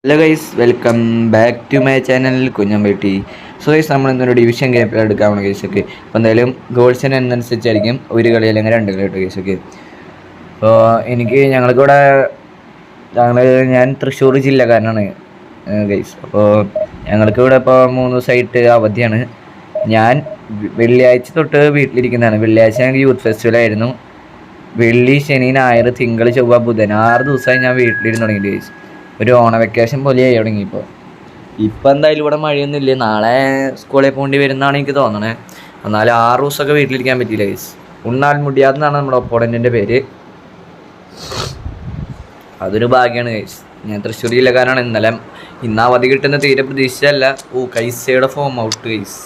Hello guys, welcome back to my channel Kunjambetti. So guys, നമ്മൾ ഇന്നൊരു division game എടുക്കാവുന്ന കേസൊക്കെ. അപ്പോൾ എന്തായാലും ഗോൾസിന് അനുസരിച്ചായിരിക്കും ഒരു കളി അല്ലെങ്കിൽ രണ്ട് കളി കേട്ടോ കേസൊക്കെ. അപ്പോൾ ഞങ്ങൾക്കിവിടെ ഞാൻ തൃശ്ശൂർ ജില്ലക്കാരനാണ് ഗൈസ്. അപ്പോൾ ഞങ്ങൾക്കിവിടെ ഇപ്പോൾ 3 ദിവസമായിട്ട് അവധിയാണ്. ഞാൻ വെള്ളിയാഴ്ച തൊട്ട് വീട്ടിലിരിക്കുന്നതാണ്. വെള്ളിയാഴ്ച ഞങ്ങൾക്ക് യൂത്ത് ഫെസ്റ്റിവലായിരുന്നു. വെള്ളി, ശനി, ഞായർ, തിങ്കൾ, ചൊവ്വ, ബുധൻ 6 ദിവസമായി ഞാൻ വീട്ടിലിരുന്ന് തുടങ്ങിയിട്ട് ഗൈസ്. ഒരു ഓണ വെക്കേഷൻ പോലെയായി തുടങ്ങി. ഇപ്പം എന്തായാലും ഇവിടെ മഴയൊന്നുമില്ല. നാളെ സ്കൂളിൽ പോകേണ്ടി വരുന്നതാണ് എനിക്ക് തോന്നണേ. എന്നാലും 6 ദിവസമൊക്കെ വീട്ടിലിരിക്കാൻ പറ്റിയില്ല ഗൈസ്. ഉണ്ണാൽ മുടിയാദ് എന്നാണ് നമ്മുടെ ഒപ്പോണൻറ്റിൻ്റെ പേര്. അതൊരു ഭാഗ്യമാണ് ഗൈസ്. ഞാൻ തൃശ്ശൂർ ജില്ലക്കാരാണ്. ഇന്ന് അവധി കിട്ടുന്ന തീരെ പ്രതീക്ഷിച്ചല്ല. കൈസയുടെ ഫോം ഔട്ട് ഗൈസ്.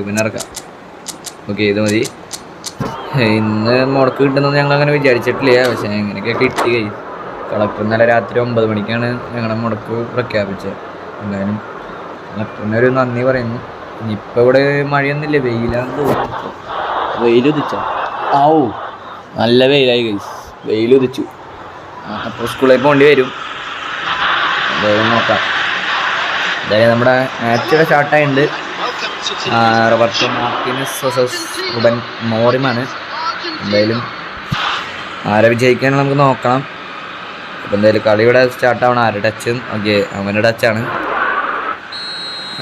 പിന്നെ ഇറക്കാം. ഓക്കെ, ഇത് മതി. ഇന്ന് മുടക്ക് കിട്ടുന്നത് ഞങ്ങളങ്ങനെ വിചാരിച്ചിട്ടില്ല. പക്ഷേ എങ്ങനെയൊക്കെ കിട്ടി ഗൈസ്. കളക്ടർ ഇന്നലെ രാത്രി 9 മണിക്കാണ് ഞങ്ങളുടെ മുടക്ക് പ്രഖ്യാപിച്ചത്. എന്തായാലും കളക്ടറിനൊരു നന്ദി പറയുന്നു. ഇനിയിപ്പോൾ ഇവിടെ മഴയൊന്നുമില്ല, വെയിലാന്ന് തോന്നുന്നു. വെയിലുദിച്ചോ? നല്ല വെയിലായി ഗൈസ്. വെയിലുദിച്ചു. അപ്പോൾ സ്കൂളിൽ പോകേണ്ടി വരും. എന്തായാലും നോക്കാം. എന്തായാലും നമ്മുടെ മാച്ചിവിടെ സ്റ്റാർട്ടായിട്ടുണ്ട്. റോബർട്ടോ മാർട്ടിനസ് വേഴ്സസ് റുബൻ മോറിമാണ്. എന്തായാലും ആരെ വിജയിക്കാൻ നമുക്ക് നോക്കണം. അപ്പോൾ എന്തായാലും കളിയുടെ സ്റ്റാർട്ടാവണം. ആരുടെ ടച്ച്? ഓക്കെ, അവൻ്റെ ടച്ചാണ്.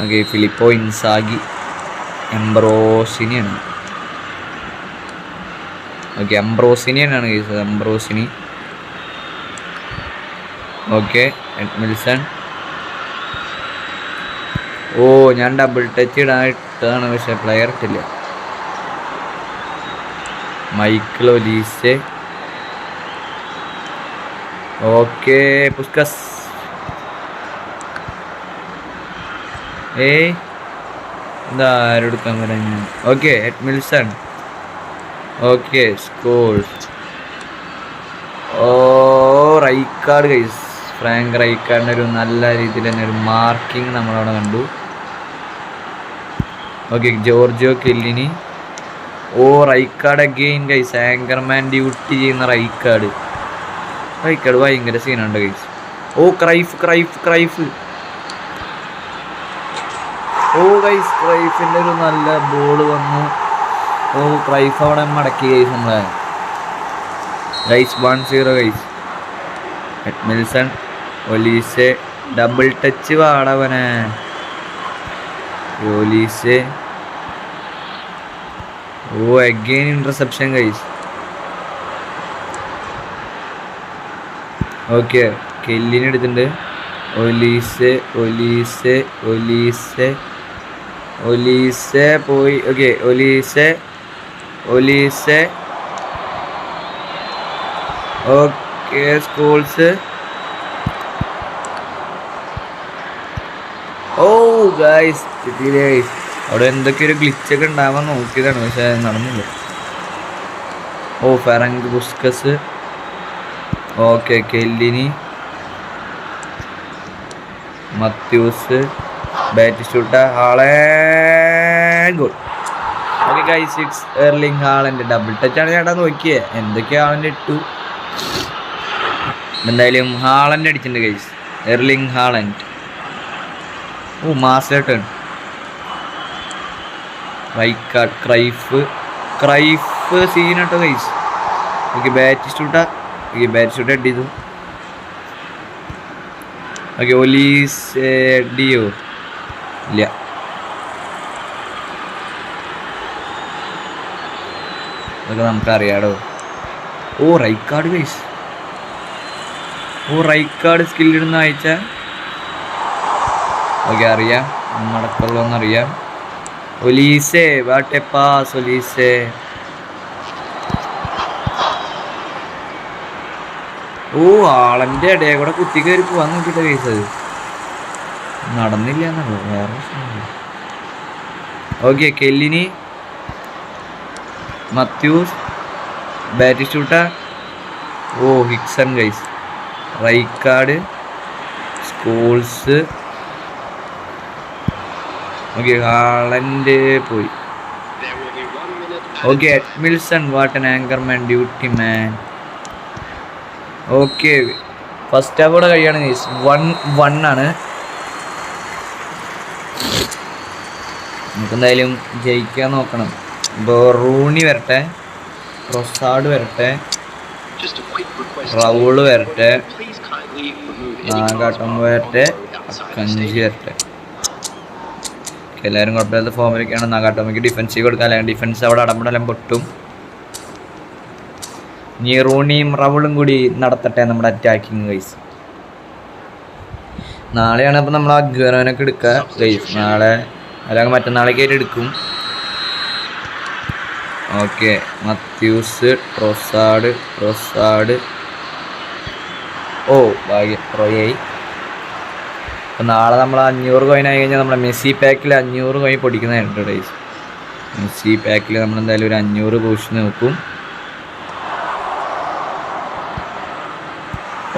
ഓക്കെ, ഫിലിപ്പോ ഇൻസാഗി, എംബ്രോസിനിയാണ്. ഓക്കെ, എംബ്രോസിനിയാണ് എംബ്രോസിനി. Okay, Edmilson. ഞാൻ ഡബിൾ ടച്ച് ഇട്ടതാണ്, പക്ഷെ പ്ലെയർ ഇട്ടില്ല. Michael Olise. Okay, Puskas. എന്താ ആരെടുക്കാൻ പറയാൻ? Okay, Edmilson. Okay, Scholes. Rijkaard guys. Frank റൈക്കാർഡിൻ്റെ ഒരു നല്ല രീതിയിൽ തന്നെ ഒരു മാർക്കിങ് നമ്മളവിടെ കണ്ടു. Okay, Giorgio Chiellini. Rijkaard again guys. Anchorman duty ചെയ്യുന്ന റൈക്കാർഡ് ഭയങ്കര സീനുണ്ട് ഗൈസ്. ക്രൈഫ്. ഗൈസ്, ക്രൈഫിൻ്റെ ഒരു നല്ല ബോൾ വന്നു. ക്രൈഫ് അവിടെ മടക്കി ഗൈസ് നമ്മളെ. Guys 1-0 guys. Edmilson, Olise. Double touch വാടവനെ. Olise. Again interception guys. Okay, കെല്ലിന് എടുത്തിട്ടുണ്ട്. ഒലീസെ പോയി. Okay, Olise. Okay, Scholes. Guys കിട്ടിയില്ലേ ഗൈസ്. അവിടെ എന്തൊക്കെയൊരു ഗ്ലിച്ചൊക്കെ ഉണ്ടാവാൻ നോക്കിയതാണ്, പക്ഷെ നടന്നില്ല. Ferenc Puskas. Okay, Chiellini, Matthaus, Batistuta, Haaland. Goal. Okay guys, 6 Erling Haaland. Double ടച്ചാണ് ചേട്ടാ നോക്കിയേ. എന്തൊക്കെയാ ഹാളൻഡ് ഇട്ടു. എന്തായാലും ഹാളൻഡ് അടിച്ചിട്ടുണ്ട് guys. Erling Haaland. Master turn. Rijkaard, Cruyff സീനാട്ടോ ഗൈസ്. ഓക്കെ, ബാറ്റിസ്റ്റൂട്ട ഹെഡ് ചെയ്തു. ഓക്കെ, ഒലീസ് ഡിയോ ഇല്ല. അതൊക്കെ നമുക്കറിയാടോ. Rijkaard guys. റൈക്കാർഡ് സ്കില്ലിടുന്ന അയച്ച. ഓക്കെ, അറിയാം നടക്കുള്ളൂന്നറിയാം. Olise, what a pass Olise. ആളൻ്റെ ഇടയെ കൂടെ കുത്തി കയറി പോവാൻ നോക്കിയിട്ട് കേസ്. അത് നടന്നില്ല എന്നുള്ളൂ, വേറെ പ്രശ്നമില്ല. Okay, Chiellini, Matthaus, Batistuta. Hickson guys. Rijkaard, Scholes. Okay, Haaland പോയി. Okay, Edmilson, what an anchorman duty man. Okay, first half കൂടെ കഴിയാണ് ഗൈസ്. 1-1 ആണ്. നമുക്കെന്തായാലും ജയിക്കാൻ നോക്കണം. ഇപ്പോൾ റൂണി വരട്ടെ, റൊസാഡ് വരട്ടെ, റൗള് വരട്ടെ, നാഗാട്ടം വരട്ടെ, കഞ്ചി വരട്ടെ. എല്ലാവരും കുഴപ്പമില്ലാത്ത ഫോമിലൊക്കെയാണ്. നാഗാട്ടോമയ്ക്ക് ഡിഫൻസീവ് കൊടുക്കാൻ, അല്ലെങ്കിൽ ഡിഫൻസ് അവിടെ അടമ്പടെല്ലാം പൊട്ടും. ഇനി റൂണിയും റൗളും കൂടി നടത്തട്ടെ നമ്മുടെ അറ്റാക്കിങ് ഗൈസ്. നാളെയാണ് അപ്പോൾ നമ്മൾ ആ ഗുറോനൊക്കെ എടുക്കുക ഗൈസ്. നാളെ അല്ലെങ്കിൽ മറ്റന്നാളേക്ക് ആയിട്ട് എടുക്കും. ഓക്കെ, മത്യൂസ്, റൊസാഡ്. ഓ ഭാഗ്യം, റോയായി. അപ്പോൾ നാളെ നമ്മൾ 500 കോയിൻ ആയി കഴിഞ്ഞാൽ നമ്മുടെ മെസ്സി പാക്കിൽ 500 കോയിൻ പൊടിക്കുന്നതായിട്ട് ഗൈസ്. മെസ്സി പാക്കിൽ നമ്മളെന്തായാലും ഒരു 500 പോസ്റ്റ് നോക്കും.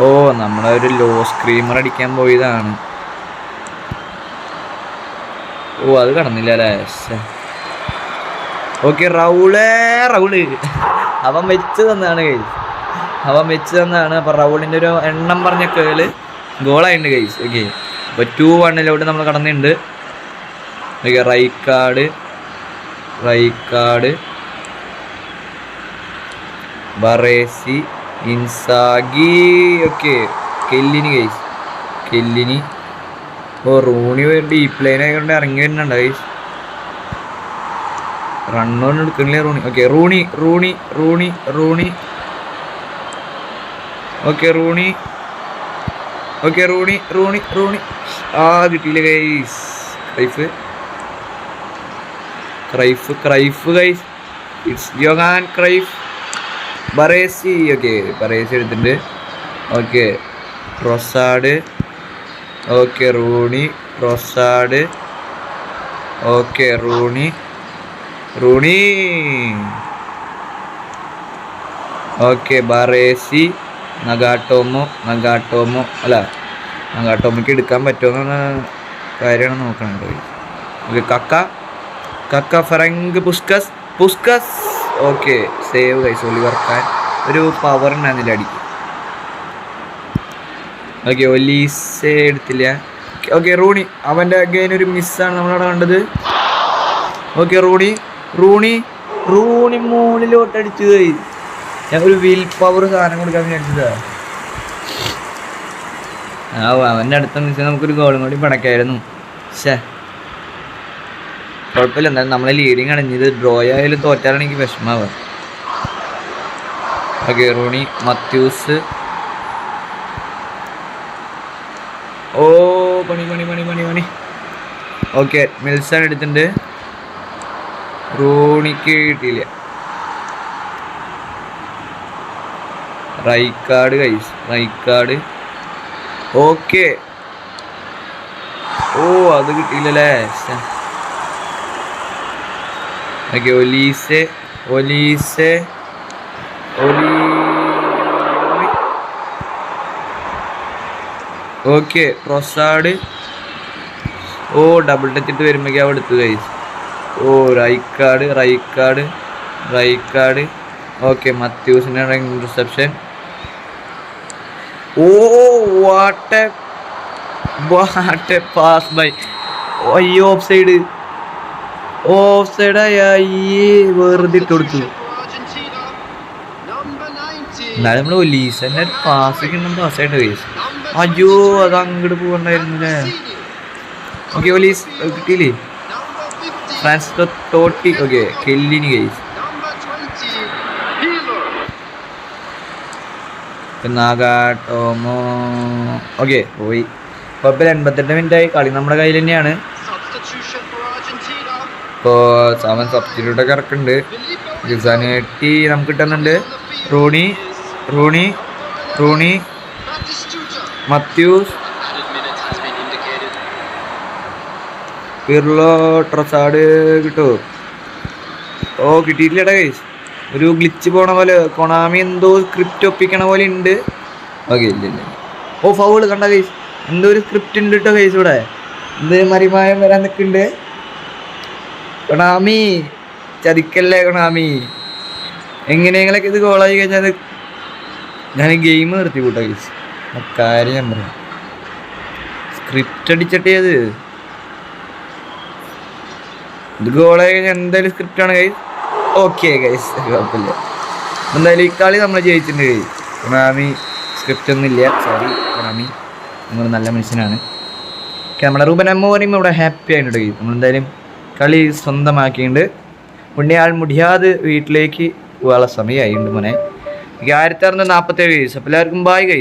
ഓ, നമ്മുടെ ഒരു ലോ സ്ക്രീമർ അടിക്കാൻ പോയതാണ്. ഓ, അത് കടന്നില്ല അല്ലേ. ഓക്കെ, റൗള് അവൻ വെച്ച് തന്നാണ് ഗൈസ്. അപ്പോൾ റൗളിൻ്റെ ഒരു എണ്ണം പറഞ്ഞ കേള് ഗോളായിട്ടുണ്ട് ഗൈസ്. ഓക്കെ, അപ്പോൾ 2-1 നമ്മൾ കടന്നിട്ടുണ്ട്. Okay, Rijkaard, Baresi, Inzaghi. Okay, Chiellini. ഓ, റൂണി ഡീപ്പ് ലൈൻ ആയതുകൊണ്ട് ഇറങ്ങി വരുന്നുണ്ട് ഗൈസ്. റണ്ണൊന്നും എടുക്കണില്ലേ Rooney. Okay, Rooney. Okay, Rooney. ആ, കിട്ടിയില്ല guys. Cruyff guys. It's Johan Cruyff. Baresi. Okay, Baresi എടുത്തിട്ടുണ്ട്. ഓക്കെ, റൊസാഡ്. ഓക്കെ, റൂണി, റൊസാഡ്. Okay, Rooney. Okay, Baresi, Nagatomo. അല്ല, നഗാട്ടോമോക്ക് എടുക്കാൻ പറ്റുമെന്ന കാര്യമാണ് നോക്കണത്. Okay, Kaka, Frank, Puskas. Okay, save guys. Oliver Kahn ഒരു പവർ ഉണ്ടായിരുന്നില്ല അടിക്ക്. ഓക്കെ, ഒലീസെ എടുത്തില്ല. Okay, Rooney. അവൻ്റെ അഗൈൻ ഒരു മിസ്സാണ് നമ്മളവിടെ കണ്ടത്. ഓക്കെ, റൂണി മുകളിലോട്ട് അടിച്ചു. ഞാൻ ഒരു വിൽ പവർ സാധനം കൊടുക്കാൻ വിചാരിച്ചതാ. അവൻ്റെ അടുത്ത മിസ് നമുക്കൊരു ഗോളും കൂടി പടക്കായിരുന്നു. കുഴപ്പമില്ല, എന്തായാലും നമ്മളെ ലീഡിങ് അടഞ്ഞത്. ഡ്രോ ആയാലും തോറ്റാലാണ് എനിക്ക് വിഷമാവുക. Okay, Rooney, Matthäus. ഓ, പണി. ഓക്കെ, മിൽസൺ എടുത്തിട്ടുണ്ട്. റൂണിക്ക് കിട്ടിയില്ല. റൈക്കാർഡ്. ഓക്കെ, ഓ, അത് കിട്ടിയില്ലല്ലേ. Okay, Olise. ഓക്കെ, റൊസാഡ്. ഓ, ഡബിൾ ടച്ച് ഇട്ട് വരുമ്പോഴേക്കും അവിടെ എടുത്തു ഗൈസ്. ഓ, റൈക്കാർഡ്. ഓക്കെ, മത്യൂസിൻ്റെ ഇന്റർസെപ്ഷൻ. ഓ, വാട്ട് എ പാസ് ബൈ. അയ്യോ, ഓഫ് സൈഡായി. വെറുതെ ഇട്ട് കൊടുത്തു. എന്നാലും നമ്മൾ ഒലീസൻ്റെ പാസ് പാസ്സായിട്ട് ഗൈസ്. അയ്യോ, അത് അങ്ങോട്ട് പോകണ്ടായിരുന്നില്ലേ. ഓക്കെ, ഒലീസ് കിട്ടിയില്ലേ. Francesco Totti. Okay, Chiellini guys. Nagatomo. Okay, പോയി. കുഴപ്പമില്ല, 88 മിനിറ്റായി. കളി നമ്മുടെ കയ്യിൽ തന്നെയാണ്. ഇപ്പോൾ അവൻ സബ്സ്റ്റിറ്റ്യൂട്ടൊക്കെ ഇറക്കുന്നുണ്ട്. ഗിസാനെട്ടി നമുക്ക് കിട്ടുന്നുണ്ട്. റൂണി, മത്യൂസ്, പിർലോ, ട്രൊസാഡ് കിട്ടുമോ? ഓ, കിട്ടിയിട്ടില്ലടാ ഗൈസ്. ഒരു ഗ്ലിച്ച് പോണ പോലെ കൊണാമി എന്തോ സ്ക്രിപ്റ്റ് ഒപ്പിക്കണ പോലെ ഉണ്ട്. ഓക്കെ, ഇല്ല. ഓ, ഫൗള് കണ്ട ഗൈസ്. എന്തോ ഒരു സ്ക്രിപ്റ്റ് ഉണ്ട് കേട്ടോ ഗൈസ്. ഇവിടെ എന്ത് മറിമായം വരാൻ നിൽക്കുന്നുണ്ട്. കൊണാമി ചതിക്കല്ലേ കൊണാമി. എങ്ങനെയെങ്കിലൊക്കെ ഇത് ഗോളായി കഴിഞ്ഞാൽ ഞാൻ ഗെയിം നിർത്തി കൂട്ടോ ഗൈസ്. കാര്യം ഞാൻ പറയാം, സ്ക്രിപ്റ്റ് അടിച്ചിട്ടേത് ഇത് ഗോളെ കഴിഞ്ഞാൽ എന്തായാലും സ്ക്രിപ്റ്റാണ് ഗൈസ്. ഓക്കെ ഗൈസ്, കുഴപ്പമില്ല. എന്തായാലും ഈ കളി നമ്മൾ ജയിച്ചിട്ടുണ്ട് ഗൈസ്. കൊണാമി സ്ക്രിപ്റ്റ് ഒന്നും ഇല്ല, സോറി കൊണാമി, നിങ്ങൾ നല്ല മനുഷ്യനാണ്. ഓക്കെ, നമ്മുടെ റൂബൻ അമ്മോനും ഇവിടെ ഹാപ്പി ആയിട്ടുണ്ട് ഗൈസ്. നമ്മളെന്തായാലും കളി സ്വന്തമാക്കിയിട്ടുണ്ട്. പുണ്യാൾ മുടിയാതെ വീട്ടിലേക്ക് പോകാനുള്ള സമയമായിട്ടുണ്ട് മോനെ. 1647 ഗൈസ്. അപ്പോൾ എല്ലാവർക്കും ബായ് ഗൈസ്.